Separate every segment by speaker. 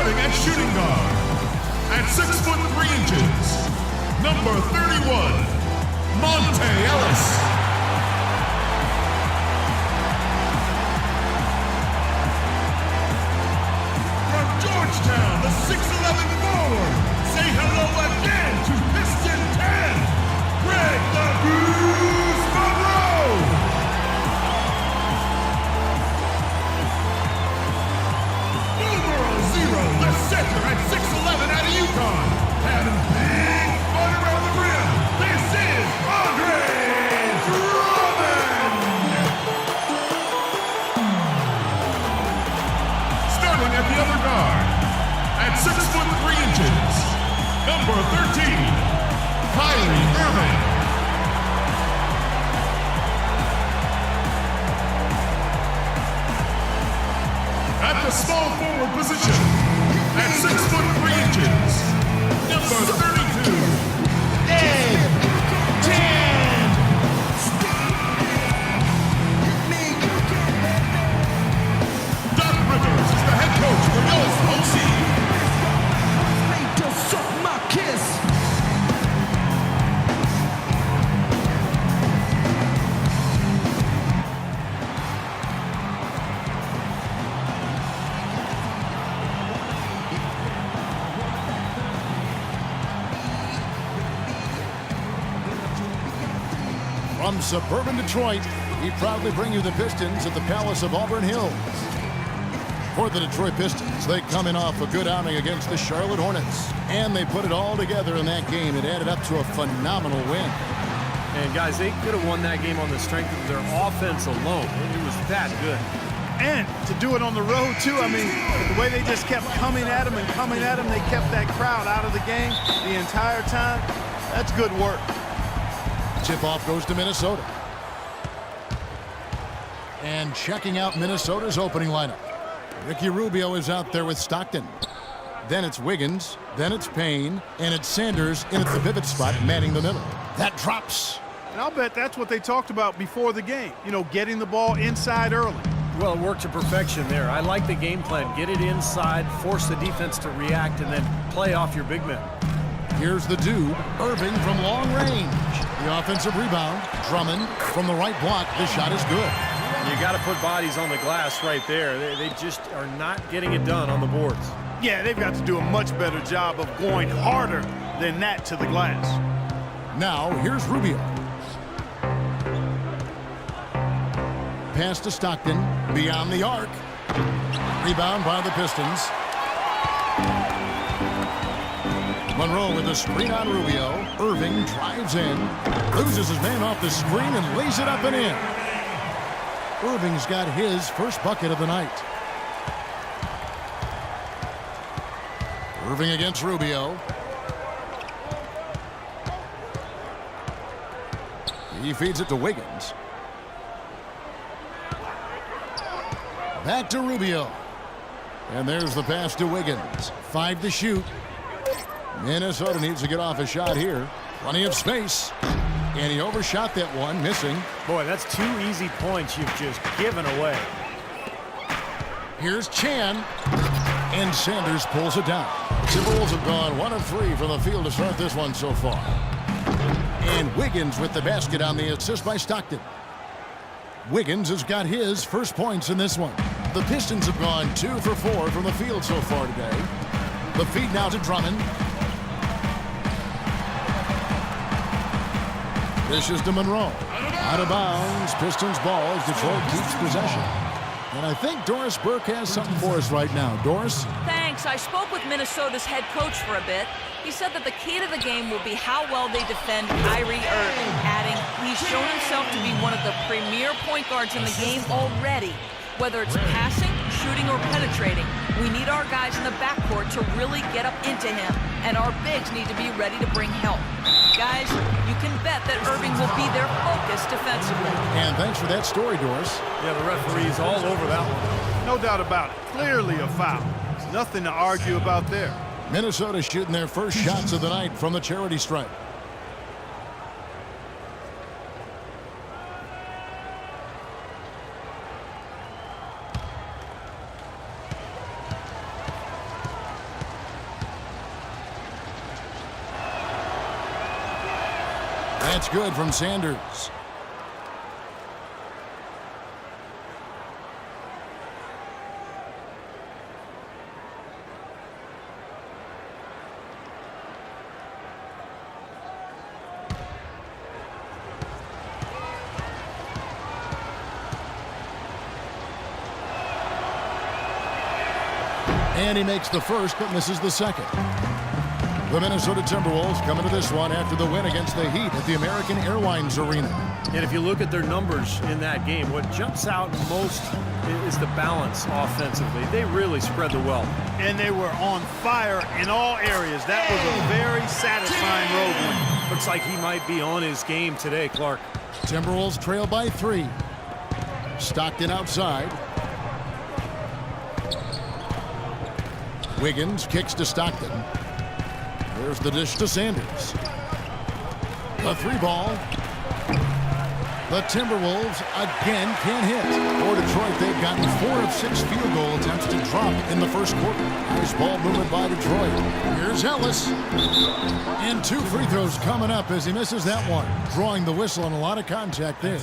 Speaker 1: Starting at shooting guard, at 6 foot 3 inches, number 31, Monte Ellis. From Georgetown, the 6'11 forward, say hello again to Piston 10, Greg the Bruce Monroe. Numero 0, the center at 6'11 out of UConn, having big fun around the rim. This is Andre Drummond. Starting at the other guard, at 6 foot 3 inches, number 13, Kyrie Irving. At the small forward position, at 6 foot 3 inches, number 32, Ed 10. Doc Rivers is the head coach for your OC.
Speaker 2: From suburban Detroit, we proudly bring you the Pistons at the Palace of Auburn Hills. For the Detroit Pistons, they come in off a good outing against the Charlotte Hornets. And they put it all together in that game. It added up to a phenomenal win.
Speaker 3: And guys, they could have won that game on the strength of their offense alone. It was that good.
Speaker 4: And to do it on the road, too, I mean, the way they just kept coming at them, they kept that crowd out of the game the entire time. That's good work.
Speaker 2: Tip-off goes to Minnesota. And checking out Minnesota's opening lineup. Ricky Rubio is out there with Stockton. Then it's Wiggins. Then it's Payne. And it's Sanders in at the pivot spot, manning the middle. That drops.
Speaker 4: And I'll bet that's what they talked about before the game. You know, getting the ball inside early.
Speaker 3: Well, it worked to perfection there. I like the game plan. Get it inside, force the defense to react, and then play off your big men.
Speaker 2: Here's the dude, Irving from long range. The offensive rebound, Drummond from the right block. The shot is good.
Speaker 3: You got to put bodies on the glass right there. They just are not getting it done on the boards.
Speaker 4: Yeah, they've got to do a much better job of going harder than that to the glass.
Speaker 2: Now, here's Rubio. Pass to Stockton, beyond the arc. Rebound by the Pistons. Monroe with a screen on Rubio. Irving drives in, loses his man off the screen and lays it up and in. Irving's got his first bucket of the night. Irving against Rubio. He feeds it to Wiggins. Back to Rubio. And there's the pass to Wiggins. 5 to shoot. Minnesota needs to get off a shot here. Plenty of space. And he overshot that one, missing.
Speaker 3: Boy, that's 2 easy points you've just given away.
Speaker 2: Here's Chan. And Sanders pulls it down. Timberwolves have gone 1 of 3 from the field to start this one so far. And Wiggins with the basket on the assist by Stockton. Wiggins has got his first points in this one. The Pistons have gone 2 for 4 from the field so far today. The feed now to Drummond. This is to Monroe. Out of bounds. Pistons ball as Detroit keeps possession. And I think Doris Burke has something for us right now. Doris?
Speaker 5: Thanks. I spoke with Minnesota's head coach for a bit. He said that the key to the game will be how well they defend Kyrie Irving, adding he's shown himself to be one of the premier point guards in the game already. Whether it's passing, shooting, or penetrating, we need our guys in the backcourt to really get up into him, and our bigs need to be ready to bring help. Guys, you can bet that Irving will be their focus defensively.
Speaker 2: And thanks for that story, Doris.
Speaker 3: Yeah, the referee's all over that one.
Speaker 4: No doubt about it. Clearly a foul. There's nothing to argue about there.
Speaker 2: Minnesota shooting their first shots of the night from the charity stripe. That's good from Sanders. And he makes the first but misses the second. The Minnesota Timberwolves come into this one after the win against the Heat at the American Airlines Arena.
Speaker 3: And if you look at their numbers in that game, what jumps out most is the balance offensively. They really spread the wealth.
Speaker 4: And they were on fire in all areas. That was a very satisfying road win.
Speaker 3: Looks like he might be on his game today, Clark.
Speaker 2: Timberwolves trail by 3. Stockton outside. Wiggins kicks to Stockton. There's the dish to Sanders. A 3-ball. The Timberwolves again can't hit. For Detroit, they've gotten 4 of 6 field goal attempts to drop in the first quarter. Nice ball movement by Detroit. Here's Ellis. And 2 free throws coming up as he misses that one. Drawing the whistle and a lot of contact there.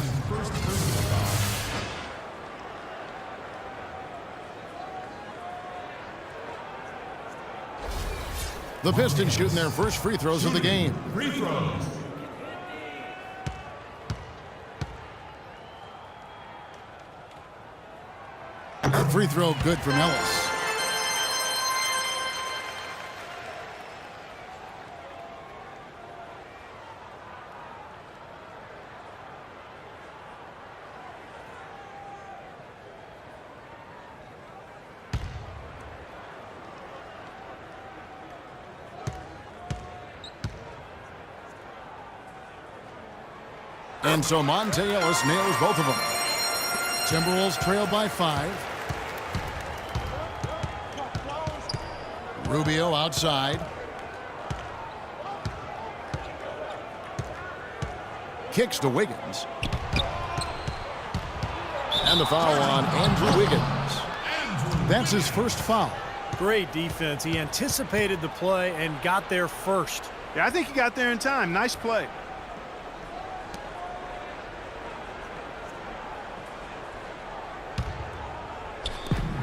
Speaker 2: The Pistons shooting their first free throws of the game.
Speaker 1: Free throws.
Speaker 2: That free throw good from Ellis. And so Monte Ellis nails both of them. Timberwolves trail by 5. Rubio outside. Kicks to Wiggins. And the foul on Andrew Wiggins. That's his first foul.
Speaker 3: Great defense. He anticipated the play and got there first.
Speaker 4: Yeah, I think he got there in time. Nice play.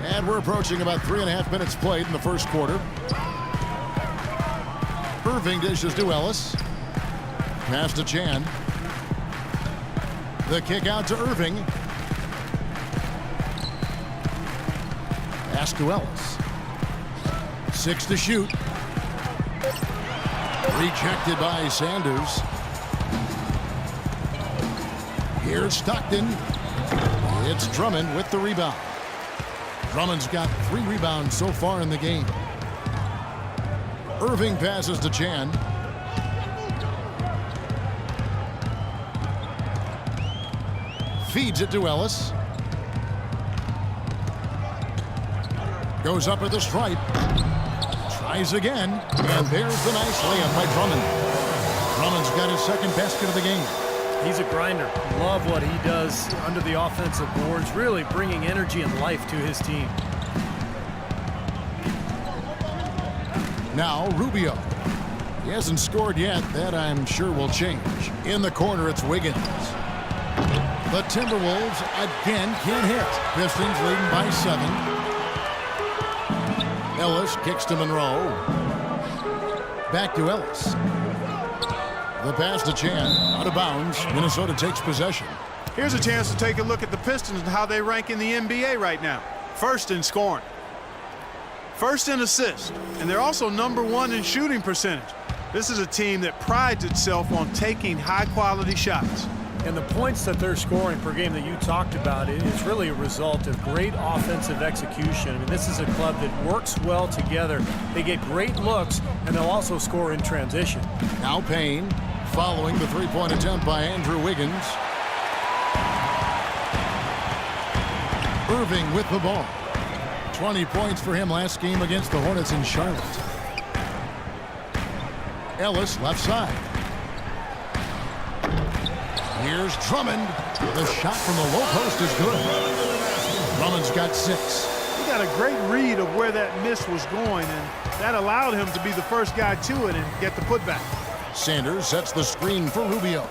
Speaker 2: And we're approaching about 3.5 minutes played in the first quarter. Irving dishes to Ellis. Pass to Chan. The kick out to Irving. Pass to Ellis. 6 to shoot. Rejected by Sanders. Here's Stockton. It's Drummond with the rebound. Drummond's got 3 rebounds so far in the game. Irving passes to Chan. Feeds it to Ellis. Goes up at the stripe. Tries again. And there's the nice layup by Drummond. Drummond's got his second basket of the game.
Speaker 3: He's a grinder. Love what he does under the offensive boards, really bringing energy and life to his team.
Speaker 2: Now Rubio. He hasn't scored yet. That I'm sure will change. In the corner, it's Wiggins. The Timberwolves again can't hit. Pistons leading by 7. Ellis kicks to Monroe. Back to Ellis. The pass to Chan, out of bounds. Minnesota takes possession.
Speaker 4: Here's a chance to take a look at the Pistons and how they rank in the NBA right now. First in scoring. First in assists. And they're also #1 in shooting percentage. This is a team that prides itself on taking high-quality shots.
Speaker 3: And the points that they're scoring per game that you talked about, it is really a result of great offensive execution. I mean, this is a club that works well together. They get great looks, and they'll also score in transition.
Speaker 2: Now Payne, following the three-point attempt by Andrew Wiggins. Irving with the ball. 20 points for him last game against the Hornets in Charlotte. Ellis left side. Here's Drummond. The shot from the low post is good. Drummond's got 6.
Speaker 4: He got a great read of where that miss was going, and that allowed him to be the first guy to it and get the putback.
Speaker 2: Sanders sets the screen for Rubio.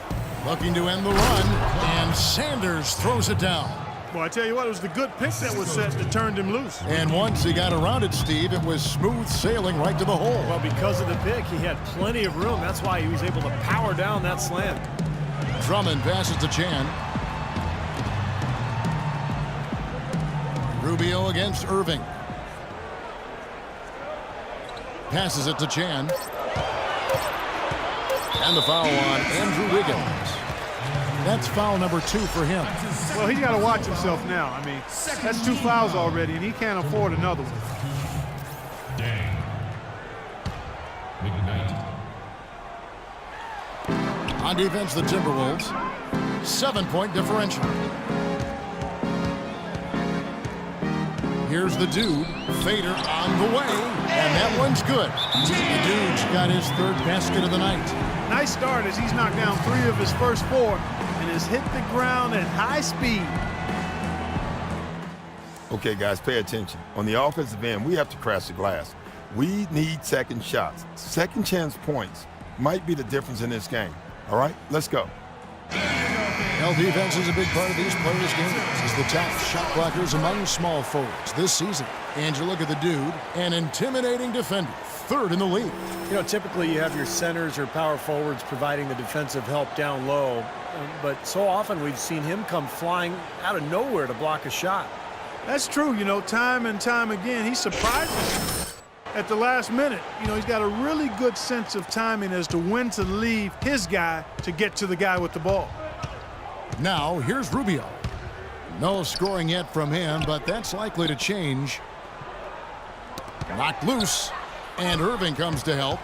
Speaker 2: Looking to end the run, and Sanders throws it down.
Speaker 4: Well, I tell you what, it was the good pick that was set that turned him loose.
Speaker 2: And once he got around it, Steve, it was smooth sailing right to the hole.
Speaker 3: Well, because of the pick, he had plenty of room. That's why he was able to power down that slant.
Speaker 2: Drummond passes to Chan. Rubio against Irving. Passes it to Chan. And the foul on Andrew Wiggins. That's foul number 2 for him.
Speaker 4: Well, he's got to watch himself now. I mean, that's 2 fouls already, and he can't afford another one.
Speaker 2: On defense, the Timberwolves. 7-point differential. Here's the Dude. Fader on the way. And that one's good. The Dude's got his 3rd basket of the night.
Speaker 4: Nice start as he's knocked down 3 of his first 4 and has hit the ground at high speed.
Speaker 6: Okay, guys, pay attention. On the offensive end, we have to crash the glass. We need second shots. Second chance points might be the difference in this game. All right, let's go.
Speaker 2: Well, defense is a big part of these players' games. As the top shot blockers among small forwards this season. And you look at the Dude, an intimidating defender, 3rd in the league.
Speaker 3: You know, typically you have your centers or power forwards providing the defensive help down low. But so often we've seen him come flying out of nowhere to block a shot.
Speaker 4: That's true, you know, time and time again. He surprises at the last minute. You know, he's got a really good sense of timing as to when to leave his guy to get to the guy with the ball.
Speaker 2: Now, here's Rubio. No scoring yet from him, but that's likely to change. Knocked loose, and Irving comes to help.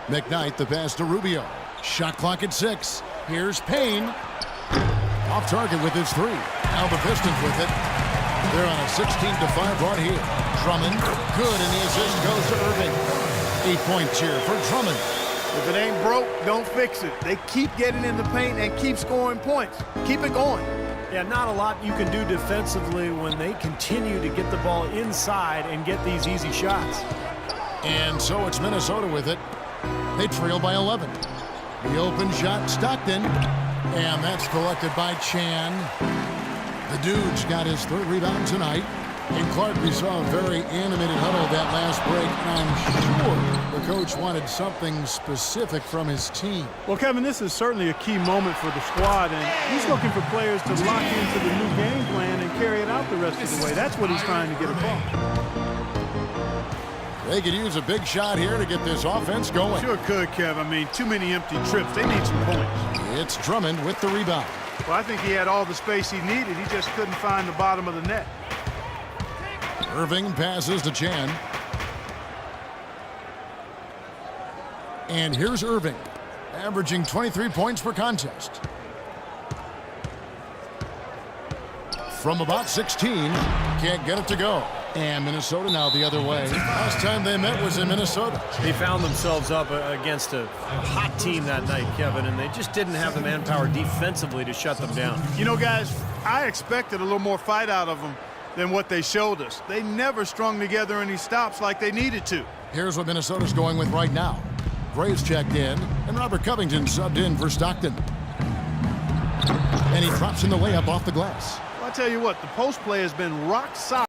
Speaker 2: McKnight, the pass to Rubio. Shot clock at 6. Here's Payne. Off target with his 3. Now the Pistons with it. They're on a 16-5 run here. Drummond, good, and the assist goes to Irving. 8-point cheer for Drummond.
Speaker 4: If it ain't broke, don't fix it. They keep getting in the paint and keep scoring points. Keep it going.
Speaker 3: Yeah, not a lot you can do defensively when they continue to get the ball inside and get these easy shots.
Speaker 2: And so it's Minnesota with it. They trail by 11. The open shot, Stockton. And that's collected by Chan. The Dude's got his 3rd rebound tonight. And Clark, we saw a very animated huddle that last break. And I'm sure the coach wanted something specific from his team.
Speaker 4: Well, Kevin, this is certainly a key moment for the squad, and he's looking for players to lock into the new game plan and carry it out the rest of the way. That's what he's trying to get across.
Speaker 2: They could use a big shot here to get this offense going.
Speaker 4: Sure could, Kev. I mean, too many empty trips. They need some points.
Speaker 2: It's Drummond with the rebound.
Speaker 4: Well, I think he had all the space he needed. He just couldn't find the bottom of the net.
Speaker 2: Irving passes to Chan. And here's Irving, averaging 23 points per contest. From about 16, can't get it to go. And Minnesota now the other way. Last time they met was in Minnesota.
Speaker 3: They found themselves up against a hot team that night, Kevin, and they just didn't have the manpower defensively to shut them down.
Speaker 4: You know, guys, I expected a little more fight out of them than what they showed us. They never strung together any stops like they needed to.
Speaker 2: Here's what Minnesota's going with right now. Graves checked in, and Robert Covington subbed in for Stockton. And he drops in the layup off the glass.
Speaker 4: Well, I tell you what, the post play has been rock solid.